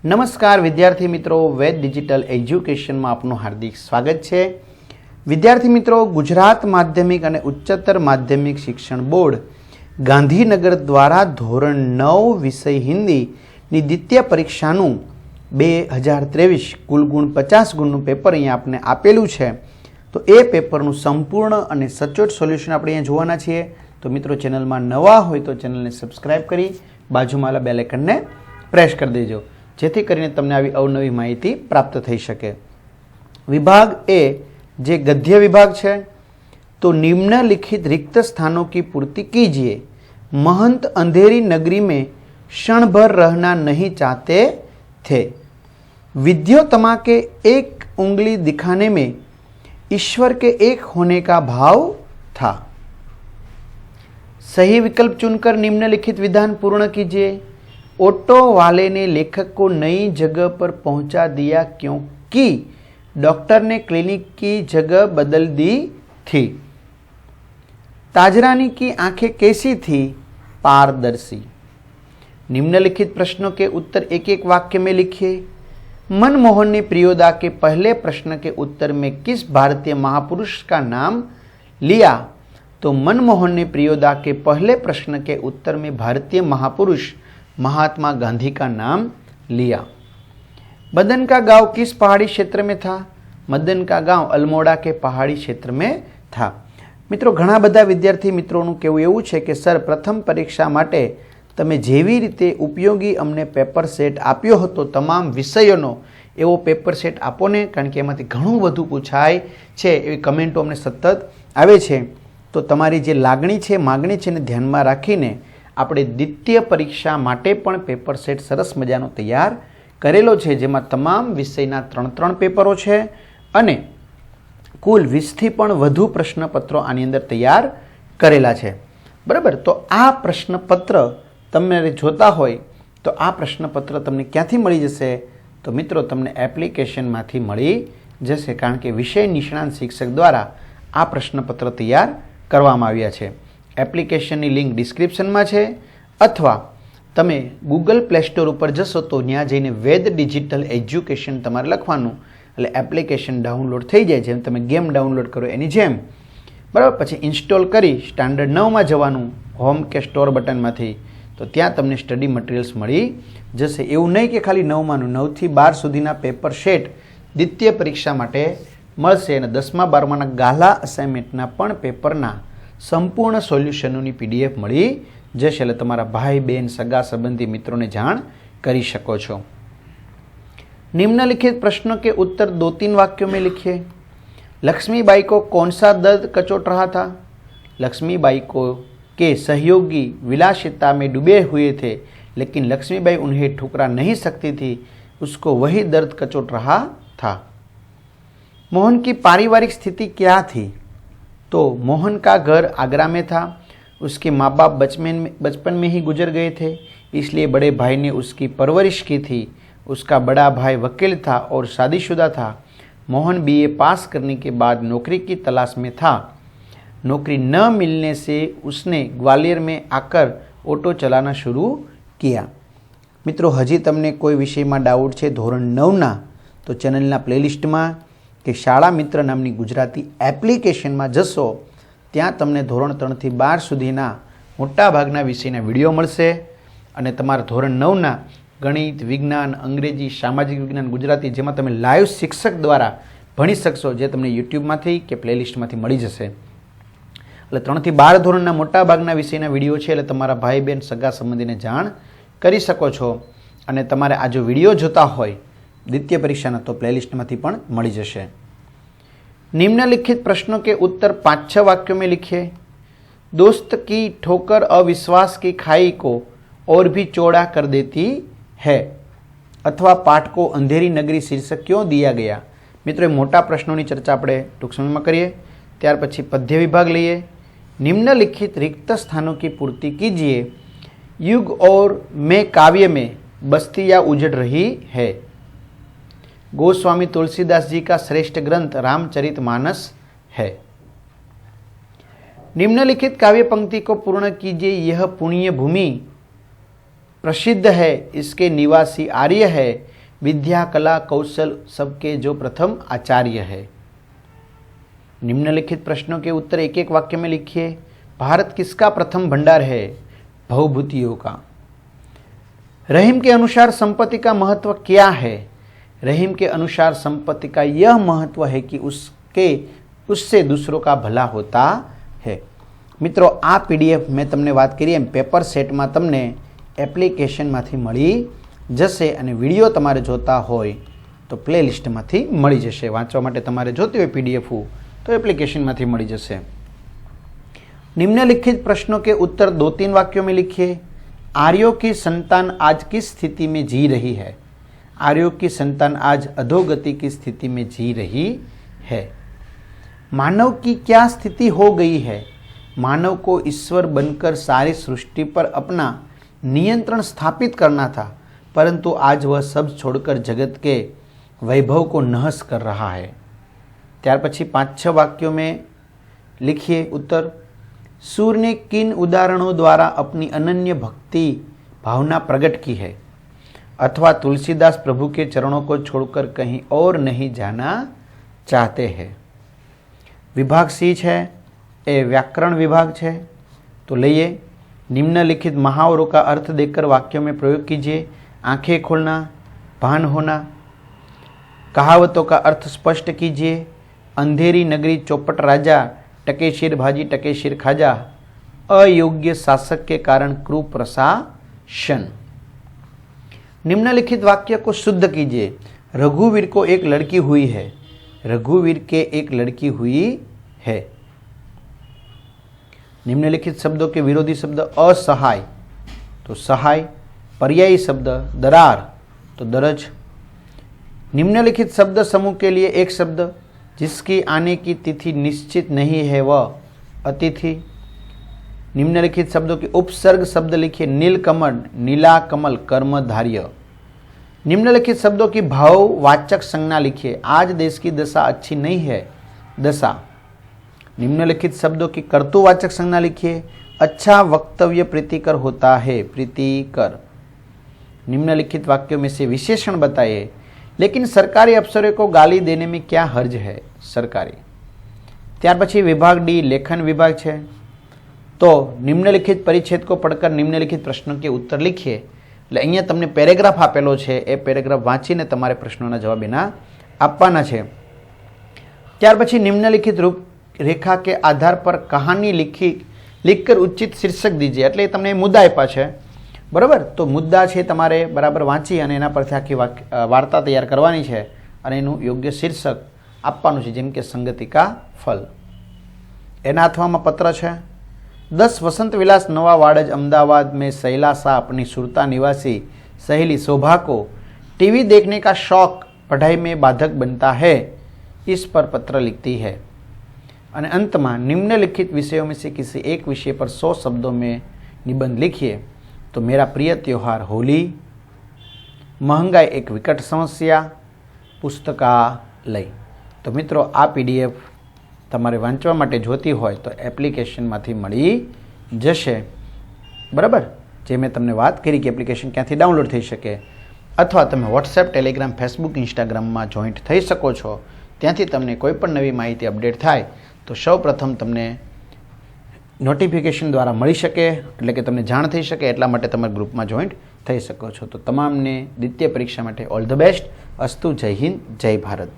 नमस्कार विद्यार्थी मित्रों, वेद डिजिटल एज्युकेशन में आपનું हार्दिक स्वागत है। विद्यार्थी मित्रों, गुजरात माध्यमिक और उच्चतर माध्यमिक शिक्षण बोर्ड गांधीनगर द्वारा धोरण 9 विषय हिंदी ની દ્વિતીય પરીક્ષાનું 2023 કુલ ગુણ 50 ગુણનું પેપર અહીંયા આપને આપેલું છે। તો એ પેપરનું સંપૂર્ણ અને સચોટ સોલ્યુશન આપણે અહીંયા જોવાના છીએ। તો મિત્રો, ચેનલમાં નવા હોય તો ચેનલને સબસ્ક્રાઇબ કરી બાજુમાં બેલ આઇકનને પ્રેસ કરી દેજો, જેથી કરીને તમને આવી અવનવી માહિતી પ્રાપ્ત થઈ શકે। વિભાગ એ જે ગદ્ય વિભાગ છે, तो निम्नलिखित रिक्त स्थानों की पूर्ति कीजिए। महंत अंधेरी नगरी में क्षण भर रहना नहीं चाहते थे। विद्योत्तमा के एक उंगली दिखाने में ईश्वर के एक होने का भाव था। सही विकल्प चुनकर निम्नलिखित विधान पूर्ण कीजिए। ऑटो वाले ने लेखक को नई जगह पर पहुंचा दिया क्योंकि डॉक्टर ने क्लिनिक की जगह बदल दी थी। ताजरानी की आंखें कैसी थी? पारदर्शी। निम्नलिखित प्रश्नों के उत्तर एक एक वाक्य में लिखिए। मनमोहन ने प्रियोदा के पहले प्रश्न के उत्तर में किस भारतीय महापुरुष का नाम लिया? तो मनमोहन ने प्रियोदा के पहले प्रश्न के उत्तर में भारतीय महापुरुष महात्मा गांधी का नाम लिया। मदन का गांव किस पहाड़ी क्षेत्र में था? मदन का गांव अल्मोड़ा के पहाड़ी क्षेत्र में था। मित्रों, घणा बधा विद्यार्थी मित्रों कहेवुं एवुं छे के सर, प्रथम परीक्षा माटे तमे जेवी रीते उपयोगी अमने पेपर सेट आप्यो हतो, तमाम विषयोनो एवो पेपर सेट आपो ने, कारण के एमांथी घणुं बधुं पूछाय छे एवी कमेंटो अमने सतत आवे छे। तो तमारी जे लागणी छे, मागणी छे ने ध्यानमां राखीने આપણે દ્વિતીય પરીક્ષા માટે પણ પેપર સેટ સરસ મજાનો તૈયાર કરેલો છે, જેમાં તમામ વિષયના 3 પેપરો છે અને કુલ 20થી પણ વધુ પ્રશ્નપત્રો આની અંદર તૈયાર કરેલા છે। બરાબર, તો આ પ્રશ્નપત્ર તમે જોતા હોય તો આ પ્રશ્નપત્ર તમને ક્યાંથી મળી જશે? તો મિત્રો, તમને એપ્લિકેશનમાંથી મળી જશે, કારણ કે વિષય નિષ્ણાંત શિક્ષક દ્વારા આ પ્રશ્નપત્ર તૈયાર કરવામાં આવ્યા છે। એપ્લિકેશનની લિંક ડિસ્ક્રિપ્શનમાં છે, અથવા તમે ગૂગલ પ્લે સ્ટોર ઉપર જશો તો ત્યાં જઈને વેદ ડિજિટલ એજ્યુકેશન તમારે લખવાનું, એટલે એપ્લિકેશન ડાઉનલોડ થઈ જાય। જેમ તમે ગેમ ડાઉનલોડ કરો એની જેમ, બરાબર, પછી ઇન્સ્ટોલ કરી સ્ટાન્ડર્ડ 9માં જવાનું, હોમ કે સ્ટોર બટનમાંથી, તો ત્યાં તમને સ્ટડી મટીરિયલ્સ મળી જશે। એવું નહીં કે ખાલી 9માનું, 9 થી 12 સુધીના પેપર સેટ દ્વિતીય પરીક્ષા માટે મળશે, અને 10મા 12માના ગાલા અસાઇનમેન્ટના પણ પેપરના संपूर्ण सोल्यूशनों पीडीएफ मળી जशे, એટલે તમારા ભાઈ બહેન સગા સંબંધી મિત્રોને જાણ કરી શકો છો। निम्नलिखित प्रश्नों के उत्तर 2-3 वाक्यों में लिखिए। लक्ष्मीबाई को कौन सा दर्द कचोट रहा था? लक्ष्मीबाई को के सहयोगी विलासिता में डूबे हुए थे, लेकिन लक्ष्मीबाई उन्हें ठुकरा नहीं सकती थी, उसको वही दर्द कचोट रहा था। मोहन की पारिवारिक स्थिति क्या थी? तो मोहन का घर आगरा में था, उसके माँ बाप बचपन में ही गुजर गए थे, इसलिए बड़े भाई ने उसकी परवरिश की थी। उसका बड़ा भाई वकील था और शादीशुदा था। मोहन बीए पास करने के बाद नौकरी की तलाश में था। नौकरी न मिलने से उसने ग्वालियर में आकर ऑटो चलाना शुरू किया। मित्रों, हजी तमने कोई विषय में डाउट है धोरण 9 तो चैनलना प्लेलिस्ट में કે શાળા મિત્ર નામની ગુજરાતી એપ્લિકેશનમાં જશો, ત્યાં તમને ધોરણ 3 થી 12 સુધીના મોટાભાગના વિષયના વિડીયો મળશે, અને તમારા ધોરણ 9ના ગણિત, વિજ્ઞાન, અંગ્રેજી, સામાજિક વિજ્ઞાન, ગુજરાતી, જેમાં તમે લાઈવ શિક્ષક દ્વારા ભણી શકશો, જે તમને યુટ્યુબમાંથી કે પ્લેલિસ્ટમાંથી મળી જશે। એટલે 3 થી 12 ધોરણના મોટાભાગના વિષયના વિડીયો છે, એટલે તમારા ભાઈ બહેન સગા સંબંધીને જાણ કરી શકો છો। અને તમારે આ જો વિડીયો જોતા હોય द्वितीय परीक्षा तो प्लेलिस्ट में पण मળી जशे। निम्नलिखित प्रश्नों के उत्तर 5-6 वाक्यों में लिखिए। दोस्त की ठोकर अविश्वास की खाई को और भी चौड़ा कर देती है, अथवा पाठ को अंधेरी नगरी शीर्षक क्यों दिया गया? मित्रों, मोटा प्रश्नों की चर्चा अपने टूंक समय में करिए। त्यार पछी पद्य विभाग लीए। निम्नलिखित रिक्त स्थानों की पूर्ति कीजिए। युग और मैं काव्य में बस्तियाँ उजड़ रही है। गोस्वामी तुलसीदास जी का श्रेष्ठ ग्रंथ रामचरितमानस है। निम्नलिखित काव्य पंक्ति को पूर्ण कीजिए। यह पुण्य भूमि प्रसिद्ध है, इसके निवासी आर्य है, विद्या कला कौशल सबके जो प्रथम आचार्य है। निम्नलिखित प्रश्नों के उत्तर एक एक वाक्य में लिखिए। भारत किसका प्रथम भंडार है? भवभूतियों का। रहीम के अनुसार संपत्ति का महत्व क्या है? रहीम के अनुसार संपत्ति का यह महत्व है कि उससे दूसरों का भला होता है। मित्रों, आ पीडीएफ में तमने बात करी एम पेपर सेट में तमने एप्लिकेशन मांथी मळी जशे अने विडियो तमारे जोता होय तो प्लेलिस्ट मांथी मळी जशे। वांचवा माटे तमारे जोती होय पीडीएफ तो एप्लिकेशन मांथी मळी जशे। निम्नलिखित प्रश्नों के उत्तर 2-3 वाक्यों में लिखिए। आर्यों की संतान आज किस स्थिति में जी रही है? आर्यों की संतान आज अधोगति की स्थिति में जी रही है। मानव की क्या स्थिति हो गई है? मानव को ईश्वर बनकर सारी सृष्टि पर अपना नियंत्रण स्थापित करना था, परंतु आज वह सब छोड़कर जगत के वैभव को नहस कर रहा है। त्यार पछी 5-6 वाक्यों में लिखिए उत्तर। सूर्य ने किन उदाहरणों द्वारा अपनी अनन्य भक्ति भावना प्रकट की है? अथवा तुलसीदास प्रभु के चरणों को छोड़कर कहीं और नहीं जाना चाहते हैं। विभाग सी है ए व्याकरण विभाग है तो लइए। निम्नलिखित मुहावरों का अर्थ देकर वाक्यों में प्रयोग कीजिए। आंखें खोलना, भान होना। कहावतों का अर्थ स्पष्ट कीजिए। अंधेरी नगरी चौपट राजा, टके शिर भाजी टके शिर खाजा। अयोग्य शासक के कारण क्रूर प्रशासन। निम्नलिखित वाक्य को शुद्ध कीजिए। रघुवीर को एक लड़की हुई है। रघुवीर के एक लड़की हुई है। निम्नलिखित शब्दों के विरोधी शब्द असहाय तो सहाय, पर्यायी शब्द दरार तो दरज। निम्नलिखित शब्द समूह के लिए एक शब्द जिसकी आने की तिथि निश्चित नहीं है वह अतिथि। निम्नलिखित शब्दों के उपसर्ग शब्द लिखिए। नीलकमल, नीला कमल, कर्मधार्य। निम्नलिखित शब्दों की भाववाचक संज्ञा लिखिए। आज देश की दशा अच्छी नहीं है, दशा। निम्नलिखित शब्दों की कर्तुवाचक संज्ञा लिखिए। अच्छा वक्तव्य प्रीतिकर होता है, प्रीतिकर। निम्नलिखित वाक्यों में से विशेषण बताइए। लेकिन सरकारी अफसरों को गाली देने में क्या हर्ज है? सरकारी। त्यार पछी विभाग डी लेखन विभाग है तो निम्नलिखित परिच्छेद को पढ़कर निम्नलिखित प्रश्नों के उत्तर लिखिए। એટલે અહીંયા તમને પેરેગ્રાફ આપેલો છે એ પેરેગ્રાફ વાંચીને તમારે પ્રશ્નોના જવાબ એના આપવાના છે। ત્યાર પછી નિમ્નલિખિત રૂપરેખા के आधार पर कहानी लिखकर उचित शीर्षक दीजिए। એટલે તમને મુદ્દા આપ્યા છે बराबर। तो मुद्दा है तमारे बराबर वाँची और एना परथी आखी वार्ता तैयार करवानी है और एनु योग्य शीर्षक आपवानुं छे, जेम के संगति का फल। एना हाथमां पत्र है। 10 वसंत विलास नवा वाड़ज अमदावाद में सैला शाह अपनी सुरता निवासी सहेली शोभा को टीवी देखने का शौक पढ़ाई में बाधक बनता है, इस पर पत्र लिखती है। और अंत में निम्नलिखित विषयों में से किसी एक विषय पर 100 शब्दों में निबंध लिखिए। तो मेरा प्रिय त्यौहार होली, महंगाई एक विकट समस्या, पुस्तकालय। तो मित्रों आ पीडीएफ तमारे वांचवा माटे जोती होय तो एप्लिकेशन मांथी मळी जशे बराबर। जे मैं तमने बात करी कि एप्लिकेशन क्यांथी डाउनलॉड थई शके, अथवा तमे व्हाट्सएप, टेलिग्राम, फेसबुक, इंस्टाग्राम में जॉइंट थई शको छो। त्यांथी तमने कोईपण नवी माहिती अपडेट थाय तो सौ प्रथम तमने नोटिफिकेशन द्वारा मळी शके, एटले के तमने जाण थई शके एटला माटे तमारा ग्रुप में जॉइंट थई शको छो। तो तमामने द्वितीय परीक्षा माटे ऑल ध बेस्ट। अस्तु। जय हिंद, जय भारत।